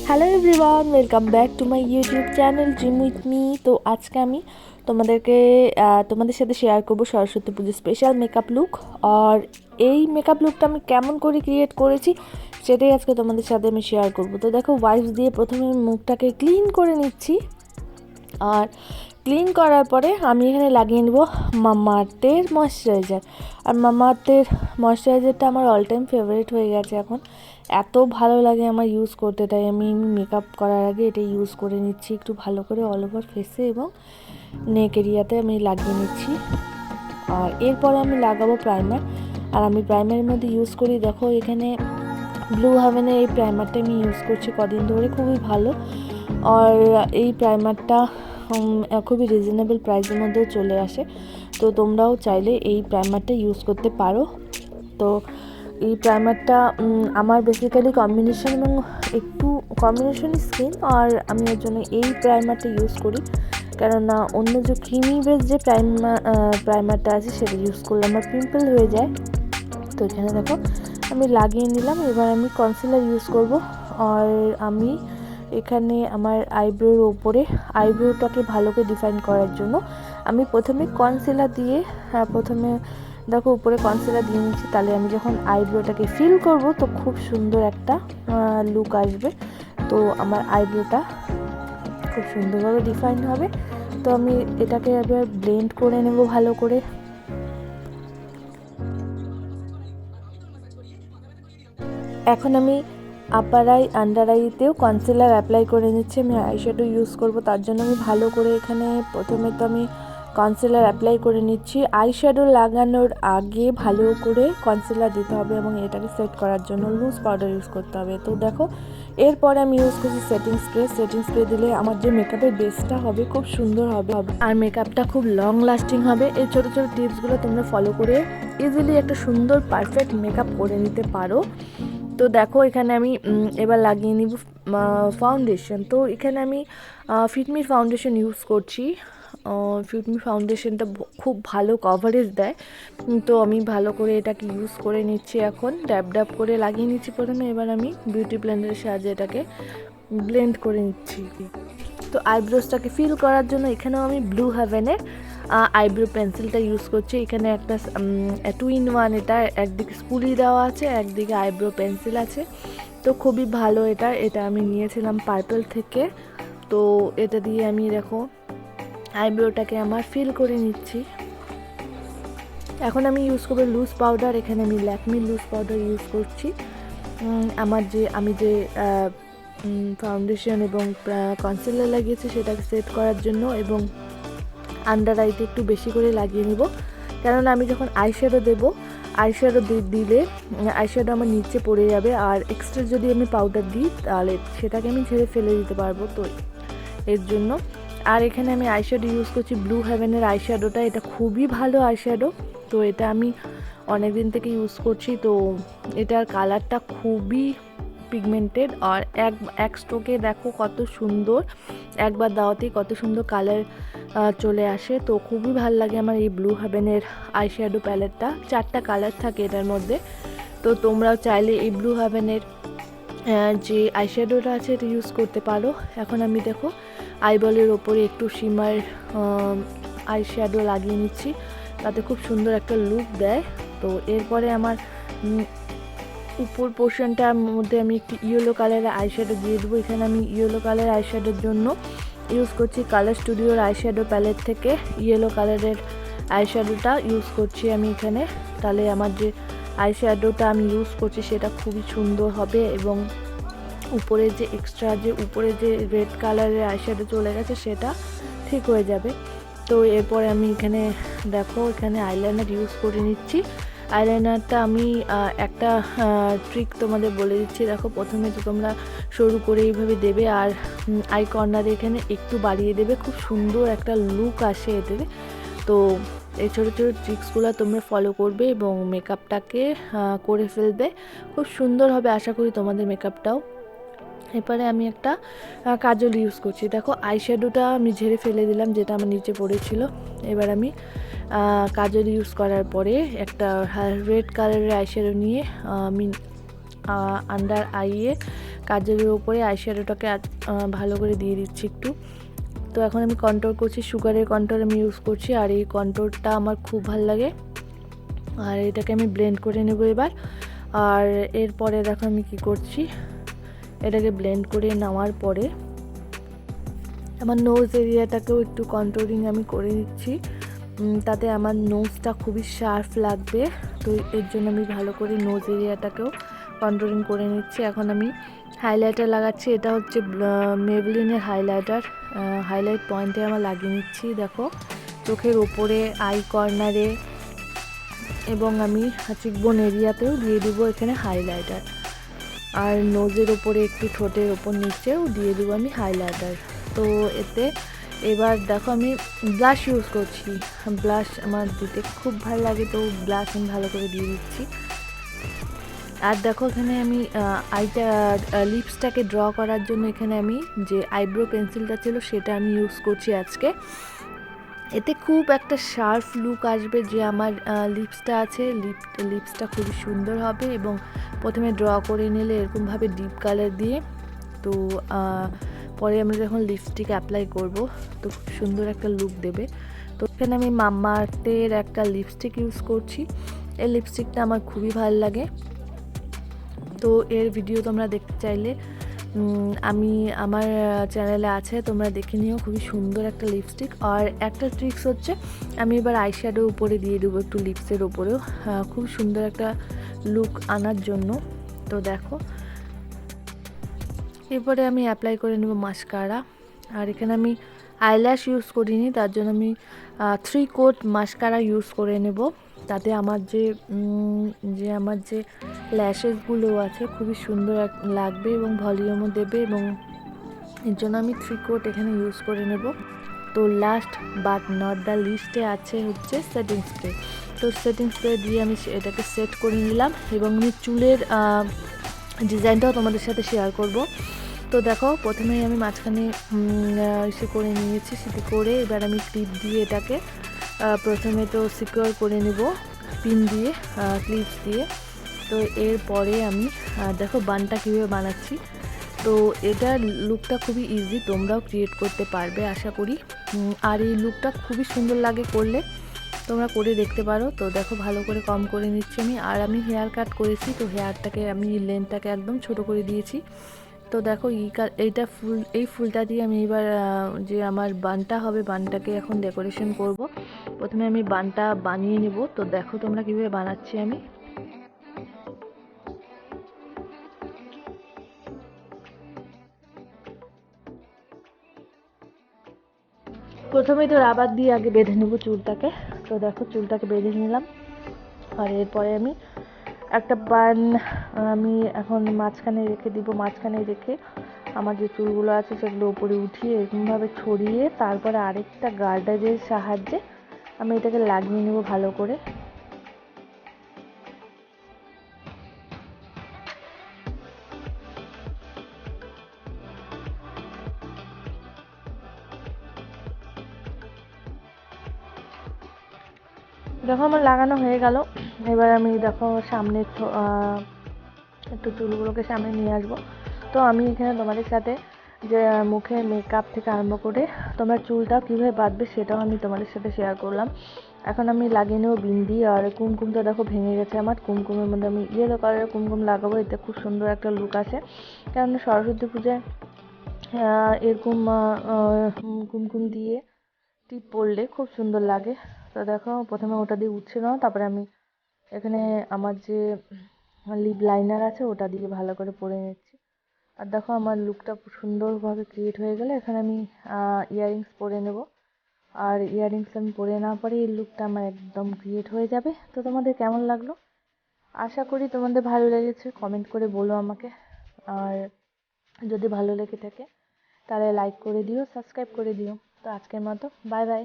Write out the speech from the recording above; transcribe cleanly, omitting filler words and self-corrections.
Hello everyone, welcome back to my YouTube channel dream with me. তো আজকে আমি তোমাদের সাথে শেয়ার করব সরস্বতী পুজো স্পেশাল মেকআপ লুক। আর এই মেকআপ লুকটা আমি কেমন করে ক্রিয়েট করেছি সেটাই আজকে তোমাদের সাথে আমি শেয়ার করব। তো দেখো, ওয়াইপস দিয়ে প্রথমে মুখটাকে ক্লিন করে নিচ্ছি। আর ক্লিন করার পরে আমি এখানে লাগিয়ে নেব মামাআর্থের ময়শ্চারাইজার। আর মামাআর্থের ময়শ্চারাইজারটা আমার অল টাইম ফেভারিট হয়ে গেছে এখন, এত ভালো লাগে আমার ইউজ করতে, তাই আমি মেকআপ করার আগে এটা ইউজ করে নিচ্ছি একটু ভালো করে অল ওভার ফেসে এবং নেক এরিয়াতে আমি লাগিয়ে নিচ্ছি। আর এরপরে আমি লাগাবো প্রাইমার। আর আমি প্রাইমারের মধ্যে ইউজ করি, দেখো এখানে ব্লু হেভেনের এই প্রাইমারটা আমি ইউজ করছি কদিন ধরে, খুবই ভালো। আর এই প্রাইমারটা খুবই রিজনেবল প্রাইসের মধ্যেও চলে আসে, তো তোমরাও চাইলে এই প্রাইমারটা ইউজ করতে পারো। তো এই প্রাইমারটা আমার বেসিক্যালি কম্বিনেশন এবং একটু কম্বিনেশন স্কিন, আর আমি এর জন্য এই প্রাইমারটা ইউজ করি, কেননা অন্য যে ক্রিমি বেস যে প্রাইমারটা আছে সেটা ইউজ করলে আমার পিম্পল হয়ে যায়। তো এখানে দেখো আমি লাগিয়ে নিলাম। এবার আমি কনসিলার ইউজ করব। আর আমি এখানে আমার আইব্রোর ওপরে আইব্রোটাকে ভালো করে ডিফাইন করার জন্য আমি প্রথমে কনসিলার দিয়ে প্রথমে দেখো উপরে কনসিলার দিয়ে নিচ্ছি, তাহলে আমি যখন আইব্রোটাকে ফিল করব তো খুব সুন্দর একটা লুক আসবে। তো আমার আইব্রোটা খুব সুন্দরভাবে ডিফাইন হবে। তো আমি এটাকে এবার ব্লেন্ড করে নেব ভালো করে। এখন আমি আপার আই আন্ডার আইতেও কনসিলার অ্যাপ্লাই করে নিচ্ছি। আমি আইশ্যাডো ইউজ করব, তার জন্য আমি ভালো করে এখানে প্রথমে তো আমি কনসিলার অ্যাপ্লাই করে নিচ্ছি। আইশ্যাডো লাগানোর আগে ভালো করে কনসিলার দিতে হবে এবং এটাকে সেট করার জন্য লুজ পাউডার ইউজ করতে হবে। তো দেখো এরপরে আমি ইউজ করছি সেটিং স্প্রে দিলে আমার যে মেকআপের বেসটা হবে খুব সুন্দর হবে আর মেকআপটা খুব লং লাস্টিং হবে। এই ছোটো ছোটো টিপসগুলো তোমরা ফলো করে ইজিলি একটা সুন্দর পারফেক্ট মেকআপ করে নিতে পারো। তো দেখো এখানে আমি এবার লাগিয়ে নিব ফাউন্ডেশন। তো এখানে আমি ফিটমি ফাউন্ডেশন ইউজ করছি। ফিটমি ফাউন্ডেশনটা খুব ভালো কভারেজ দেয়, তো আমি ভালো করে এটাকে ইউজ করে নিচ্ছি। এখন ড্যাব করে লাগিয়ে নিচ্ছি প্রথমে। এবার আমি বিউটি ব্লেন্ডারের সাহায্যে এটাকে ব্লেন্ড করে নিচ্ছি। তো আইব্রোসটাকে ফিল করার জন্য এখানেও আমি ব্লু হেভেনের আইব্রো পেন্সিলটা ইউজ করছি। এখানে একটা 2-in-1, এটা একদিকে স্পুলি দেওয়া আছে, একদিকে আইব্রো পেন্সিল আছে। তো খুবই ভালো এটা আমি নিয়েছিলাম পার্পল থেকে। তো এটা দিয়ে আমি দেখো আইব্রোটাকে আমার ফিল করে নিচ্ছি। এখন আমি ইউজ করবো লুজ পাউডার। এখানে আমি ল্যাকমি লুজ পাউডার ইউজ করছি। আমি যে ফাউন্ডেশন এবং কনসিলার লাগিয়েছি সেটাকে সেট করার জন্য, এবং আন্ডার আইতে একটু বেশি করে লাগিয়ে নিব, কেননা আমি যখন আইশ্যাডো দেবো দিলে আইশ্যাডো আমার নিচে পড়ে যাবে, আর এক্সট্রা যদি আমি পাউডার দিই তাহলে সেটাকে আমি ঝেড়ে ফেলে দিতে পারবো, তো এর জন্য। আর এখানে আমি আইশ্যাডো ইউজ করছি ব্লু হেভেনের আইশ্যাডোটা, এটা খুবই ভালো আইশ্যাডো। তো এটা আমি অনেক দিন থেকে ইউজ করছি। তো এটার কালারটা খুবই পিগমেন্টেড, আর এক স্ট্রোকে দেখো কত সুন্দর, একবার দাওয়াতেই কত সুন্দর কালার চলে আসে। তো খুবই ভালো লাগে আমার এই ব্লু হেভেনের আইশ্যাডো প্যালেটটা। 4টা কালার থাকে এটার মধ্যে। তো তোমরাও চাইলে এই ব্লু হেভেনের যে আইশ্যাডোটা আছে এটা ইউজ করতে পারো। এখন আমি দেখো আইবলের ওপরে একটু শিমার আইশ্যাডো লাগিয়ে নিচ্ছি, তাতে খুব সুন্দর একটা লুক দেয়। তো এরপরে আমার উপর পোর্শনটার মধ্যে আমি একটু ইয়েলো কালারের আইশ্যাডো দিয়ে দেবো। এখানে আমি ইয়েলো কালার আইশ্যাডোর জন্য ইউজ করছি কালার স্টুডিওর আইশ্যাডো প্যালেট থেকে ইয়েলো কালারের আইশ্যাডোটা ইউজ করছি আমি এখানে। তাহলে আমার যে আইশ্যাডোটা আমি ইউজ করছি সেটা খুবই সুন্দর হবে, এবং উপরে যে রেড কালারের আইশ্যাডো চলে গেছে সেটা ঠিক হয়ে যাবে। তো এরপরে আমি এখানে দেখো এখানে আইলাইনার ইউজ করে নিচ্ছি। আইলাইনারটা আমি একটা ট্রিক তোমাদের বলে দিচ্ছি। দেখো প্রথমে তো তোমরা সরু করে এইভাবে দেবে, আর আই কর্নারে এখানে একটু বাড়িয়ে দেবে, খুব সুন্দর একটা লুক আসে এদের। তো এই ছোটো ছোটো ট্রিক্সগুলো তোমরা ফলো করবে এবং মেকআপটাকে করে ফেলবে, খুব সুন্দর হবে আশা করি তোমাদের মেকআপটাও। এরপরে আমি একটা কাজল ইউজ করছি। দেখো আইশ্যাডোটা আমি ঝেড়ে ফেলে দিলাম যেটা আমার নিচে পড়েছিল। এবার আমি কাজল ইউজ করার পরে একটা রেড কালারের আইশ্যাডো নিয়ে আমি আন্ডার আইয়ে কাজলের উপরে আইশ্যাডোটাকে ভালো করে দিয়ে দিচ্ছি একটু। তো এখন আমি কন্ট্রোল করছি, সুগারের কন্ট্রোল আমি ইউজ করছি, আর এই কন্ট্রোলটা আমার খুব ভালো লাগে। আর এটাকে আমি ব্লেন্ড করে নেব এবার। আর এরপরে দেখো আমি কি করছি, এটাকে ব্লেন্ড করে নেওয়ার পরে আমার নোজ এরিয়াটাকেও একটু কন্ট্রোলিং আমি করে নিচ্ছি, তাতে আমার নোজটা খুবই শার্প লাগবে। তো এর জন্য আমি ভালো করে নোজ এরিয়াটাকেও কন্ট্রোলিং করে নিচ্ছি। এখন আমি হাইলাইটার লাগাচ্ছি, এটা হচ্ছে মেবলিনের হাইলাইটার। হাইলাইট পয়েন্টে আমার লাগিয়ে নিচ্ছি, দেখো চোখের ওপরে, আই কর্নারে, এবং আমি চিকবোন এরিয়াতেও দিয়ে দেবো এখানে হাইলাইটার। আর নোজের ওপরে একটু ঠোঁটের ওপর নিচেও দিয়ে দেবো আমি হাইলাইটার। তো এতে এবার দেখো আমি ব্লাশ ইউজ করছি, ব্লাশ আমার দিতে খুব ভালো লাগে, তো ব্লাশ আমি ভালো করে দিয়ে দিচ্ছি। আর দেখো এখানে আমি লিপসটাকে ড্র করার জন্য এখানে আমি যে আইব্রো পেন্সিলটা ছিল সেটা আমি ইউজ করছি আজকে। এতে খুব একটা শার্প লুক আসবে, যে আমার লিপসটা আছে, লিপসটা খুবই সুন্দর হবে। এবং প্রথমে ড্র করে নিলে এরকমভাবে ডিপ কালার দিয়ে, তো পরে আমরা যখন লিপস্টিক অ্যাপ্লাই করব তো খুব সুন্দর একটা লুক দেবে। তো এখানে আমি মাম্মা আর্থের একটা লিপস্টিক ইউজ করছি, এই লিপস্টিকটা আমার খুবই ভালো লাগে। তো এর ভিডিও তোমরা দেখতে চাইলে আমি আমার চ্যানেলে আছে, তোমরা দেখে নিও, খুবই সুন্দর একটা লিপস্টিক। আর একটা ট্রিক্স হচ্ছে আমি এবার আইশ্যাডোর উপরে দিয়ে দেবো একটু লিপসের ওপরেও, খুব সুন্দর একটা লুক আনার জন্য। তো দেখো এরপরে আমি অ্যাপ্লাই করে নেব মাস্কারা। আর এখানে আমি আইল্যাশ ইউজ করিনি, তার জন্য আমি 3 কোট মাস্কারা ইউজ করে নেব, তাতে আমার যে ল্যাশেসগুলো আছে খুবই সুন্দর লাগবে এবং ভলিউমও দেবে, এবং এর জন্য আমি 3 কোট এখানে ইউজ করে নেব। তো লাস্ট বাট নট দ্য লিস্টে আছে হচ্ছে সেটিং স্প্রে। তো সেটিং স্প্রে দিয়ে আমি এটাকে সেট করে নিলাম, এবং আমি চুলের ডিজাইনটাও তোমাদের সাথে শেয়ার করব। তো দেখো প্রথমেই আমি মাঝখানে এসে করে নিয়েছি, সেটি করে এবার আমি ক্লিপ দিয়ে এটাকে প্রথমে তো সিকিউর করে নেব পিন দিয়ে, ক্লিপস দিয়ে। তো এরপরে আমি দেখো বানটা কীভাবে বানাচ্ছি। তো এটার লুকটা খুবই ইজি, তোমরাও ক্রিয়েট করতে পারবে আশা করি। আর এই লুকটা খুবই সুন্দর লাগে করলে, তোমরা করে দেখতে পারো। তো দেখো ভালো করে কম করে নিচ্ছি আমি। আর আমি হেয়ার কাট করেছি, তো হেয়ারটাকে আমি লেন্থটাকে একদম ছোট করে দিয়েছি। তো দেখো এই ফুলটা দিয়ে আমি এবার যে আমার বানটা হবে, বানটাকে এখন ডেকোরেশন করব। প্রথমে আমি বানটা বানিয়ে নেব। তো দেখো তোমরা কীভাবে বানাচ্ছি আমি। প্রথমে তো রাবার দিয়ে আগে বেঁধে নেব চুলটাকে। তো দেখো চুলটাকে বেঁধে নিলাম। আর এরপরে আমি একটা বান আমি এখন মাঝখানে রেখে দিব, মাঝখানে রেখে আমার যে চুলগুলো আছে সেগুলো উপরে উঠিয়ে এরকমভাবে ছড়িয়ে তারপরে আরেকটা গার্ডারের সাহায্যে আমি এটাকে লাগিয়ে নেব ভালো করে। দেখো আমার লাগানো হয়ে গেল। এবার আমি দেখো সামনে একটু চুলগুলোকে সামনে নিয়ে আসবো। তো আমি এখানে তোমাদের সাথে যে মুখে মেকআপ থেকে আরম্ভ করে তোমার চুলটা কীভাবে বাঁধবে সেটাও আমি তোমাদের সাথে শেয়ার করলাম। এখন আমি লাগিয়ে নেবো বিন্দি। আর কুমকুমটা দেখো ভেঙে গেছে আমার, কুমকুমের মধ্যে আমি ইয়েলো কালারের কুমকুম লাগাবো, এতে খুব সুন্দর একটা লুক আসে। কারণ সরস্বতী পূজায় এরকম কুমকুম দিয়ে টিপ পরলে খুব সুন্দর লাগে। তো দেখো প্রথমে ওটা দিয়ে উঠছে না, তারপরে আমি এখানে আমার যে লিপ লাইনার আছে ওটা দিয়ে ভালো করে পরে নিচ্ছি। আর দেখো আমার লুকটা সুন্দরভাবে ক্রিয়েট হয়ে গেলে এখানে আমি ইয়াররিংস পরে নেব। আর ইয়াররিংস আমি পরে না পরে এই লুকটা আমার একদম ক্রিয়েট হয়ে যাবে। তো তোমাদের কেমন লাগলো? আশা করি তোমাদের ভালো লেগেছে, কমেন্ট করে বলো আমাকে। আর যদি ভালো লেগে থাকে তাহলে লাইক করে দিও, সাবস্ক্রাইব করে দিও। তো আজকের মতো বাই বাই।